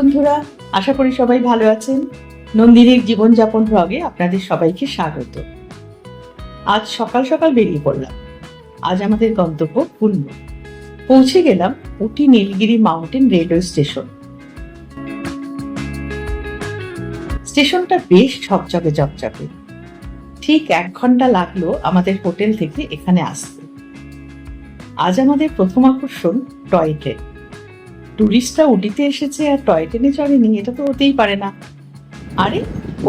বন্ধুরা, আশা করি সবাই ভালো আছেন। নন্দিনীর জীবনযাপন ব্লগে আপনাদের সবাইকে স্বাগত। আজ সকাল সকাল বেরিয়ে পড়লাম। আজ আমাদের গন্তব্য কুন্নুর। পৌঁছে গেলাম উটি নীলগিরি মাউন্টেন রেলওয়ে স্টেশন। স্টেশনটা বেশ ঝকঝকে ঝকঝকে। ঠিক 1 ঘন্টা লাগলো আমাদের হোটেল থেকে এখানে আসতে। আজ আমাদের প্রথম আকর্ষণ টয় ট্রেন। টুরিস্টরা উটিতে এসেছে আর টয় ট্রেনে চড়েনি, এটা তো হতেই পারে না। আরে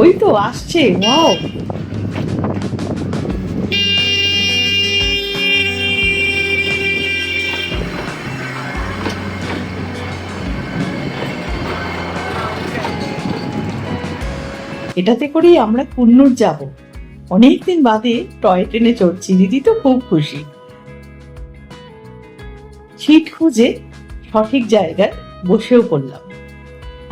ওই তো আসছে, ওয়াও! এটাতে করেই আমরা কুন্নুর যাব। অনেকদিন বাদে টয় ট্রেনে চড়ছি, দিদি তো খুব খুশি। সিট খুঁজে সঠিক জায়গায় বসেও পড়লাম,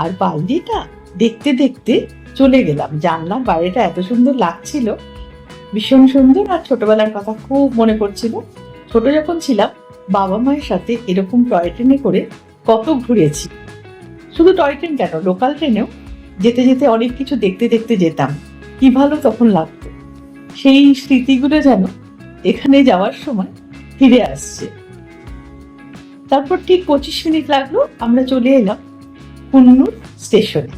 আর বাইরেটা দেখতে দেখতে চলে গেলাম। জানলার বাইরেটা এত সুন্দর লাগছিল, ভীষণ সুন্দর। আর ছোটবেলার কথা খুব মনে পড়ছিল। ছোট যখন ছিলাম বাবা মায়ের সাথে এরকম টয় ট্রেনে করে কত ঘুরেছি। শুধু টয় ট্রেন কেন, লোকাল ট্রেনেও যেতে যেতে অনেক কিছু দেখতে দেখতে যেতাম। কি ভালো তখন লাগতো। সেই স্মৃতিগুলো যেন এখানে যাওয়ার সময় ফিরে আসছে। তারপর ঠিক 25 মিনিট লাগলো, আমরা চলে এলাম কুন্নুর স্টেশনে।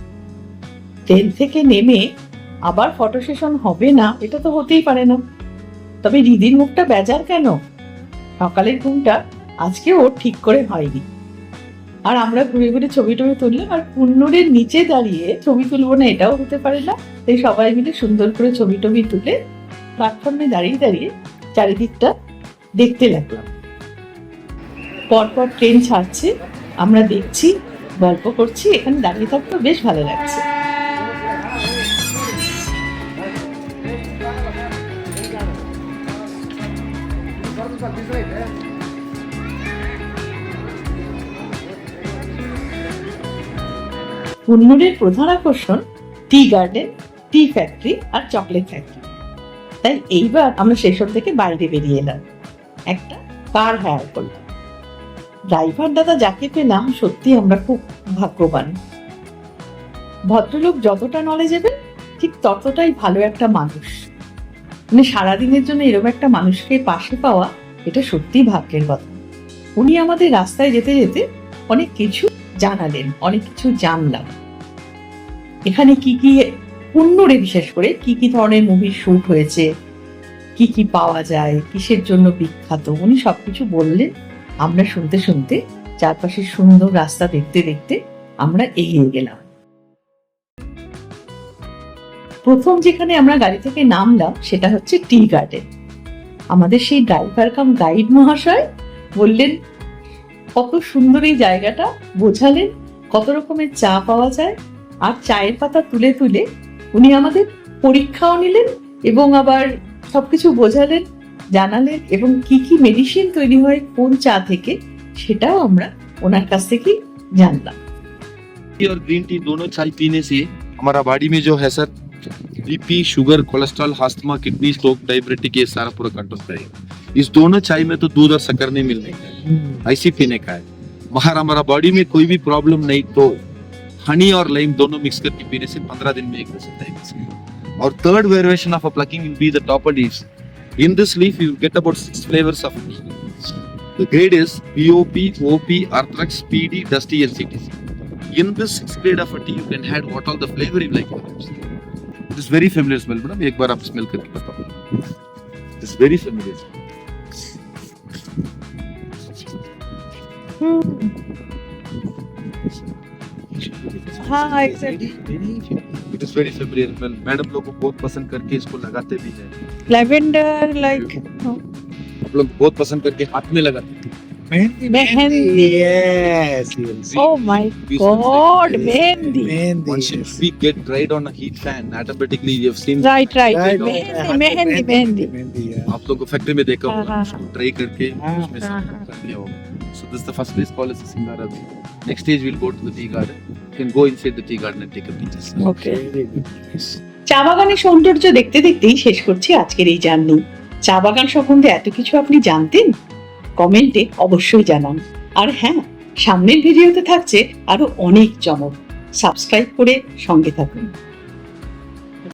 ট্রেন থেকে নেমে আবার ফটো সেশন হবে না, এটা তো হতেই পারে না। তবে দিদির মুখটা বেজার কেন? সকালের ঘুমটা আজকে ওর ঠিক করে হয়নি। আর আমরা ঘুরে ঘুরে ছবি টবি তুললাম, আর কুন্নুরের নিচে দাঁড়িয়ে ছবি তুলবো না এটাও হতে পারে না। তাই সবাই মিলে সুন্দর করে ছবি টবি তুলে প্ল্যাটফর্মে দাঁড়িয়ে দাঁড়িয়ে চারিদিকটা দেখতে লাগলাম। পরপর ট্রেন ছাড়ছে, আমরা দেখছি, গল্প করছি। এখানে দাঁড়িয়ে থাকতে বেশ ভালো লাগছে। কুন্নুরের প্রধান আকর্ষণ টি গার্ডেন, টি ফ্যাক্টরি আর চকলেট ফ্যাক্টরি। তাই এইবার আমরা স্টেশন থেকে বাইরে বেরিয়ে এলাম, একটা কার হায়ার করলাম। ড্রাইভার দাদা যাকে পেলাম, সত্যি আমরা খুব ভাগ্যবান। ভদ্রলোক যতটা নলেজেবল, ঠিক ততটাই ভালো একটা মানুষ। মানে সারাদিনের জন্য এরকম একটা মানুষকে পাশে পাওয়া, এটা সত্যি ভাগ্যের কথা। উনি আমাদের রাস্তায় যেতে যেতে অনেক কিছু জানালেন, অনেক কিছু জানলাম। এখানে কি কি, কুন্নুরে বিশেষ করে কি কি ধরনের মুভির শুট হয়েছে, কি কি পাওয়া যায়, কিসের জন্য বিখ্যাত, উনি সবকিছু বললেন। আমরা শুনতে শুনতে চারপাশে সুন্দর রাস্তা দেখতে দেখতে আমরা এগিয়ে গেলাম। প্রথম যেখানে আমরা গাড়ি থেকে নামলাম সেটা হচ্ছে টি গার্ডেন। আমাদের সেই ড্রাইভার কাম গাইড মহাশয় বললেন কত সুন্দর এই জায়গাটা, বোঝালেন কত রকমের চা পাওয়া যায়। আর চায়ের পাতা তুলে তুলে উনি আমাদের পরীক্ষাও নিলেন এবং আবার সবকিছু বোঝালেন, জানালেন, এবং কি কি মেডিসিন তৈরি হয় কোন চা থেকে সেটাও আমরা ওনার কাছ থেকে জানলাম। और ग्रीन टी दोनों चाय पीने से हमारा बॉडी में जो है sir BP, sugar, cholesterol, asthma, kidney stone, diabetes, ये सारा पूरा कंट्रोल करेगा। इस दोनों चाय में तो दूध और शक्कर नहीं मिलने का है, ऐसी पीने का है। बाहर हमारा बॉडी में कोई भी प्रॉब्लम नहीं तो हनी और लाइम दोनों मिक्स करके पीने से 15 दिन में एक रिजल्ट आएगा। और third variation of a plucking will be the topper leaves. In this leaf you get about 6 flavors of tea. The grade is POP, OP, Arthrax, PD, Dusty and CTC. In this 6 grade of a tea you can add what all the flavor you like. It is very familiar smell, madam. एक बार आप smell करके बताओ. It is very familiar. हाँ, exactly. It is very familiar smell. Madam लोग को बहुत पसंद करके इसको लगाते भी हैं. Lavender, like आप लोग बहुत पसंद करके हाथ में लगाते हैं. mehendi. Yes, yes. Oh my God, mehendi. Once we get dried on a heat fan, automatically you have seen. Right. Right, Mehendi. Yeah. आप लोग को फैक्ट्री में देखा होगा, हाँ, उसको ड्राई करके उसमें से कर दिया होगा. So this is the first place called as Singara. Next stage we'll go to the tea garden. You can go inside the tea garden and take a picture. Okay. চা বাগানের সৌন্দর্য দেখতে দেখতেই শেষ করছি আজকের এই জার্নি। চা বাগান সম্বন্ধে এত কিছু আপনি জানতেন? কমেন্টে অবশ্যই জানান। আর হ্যাঁ, সামনের ভিডিওতে থাকছে আরো অনেক চমক। সাবস্ক্রাইব করে সঙ্গে থাকুন।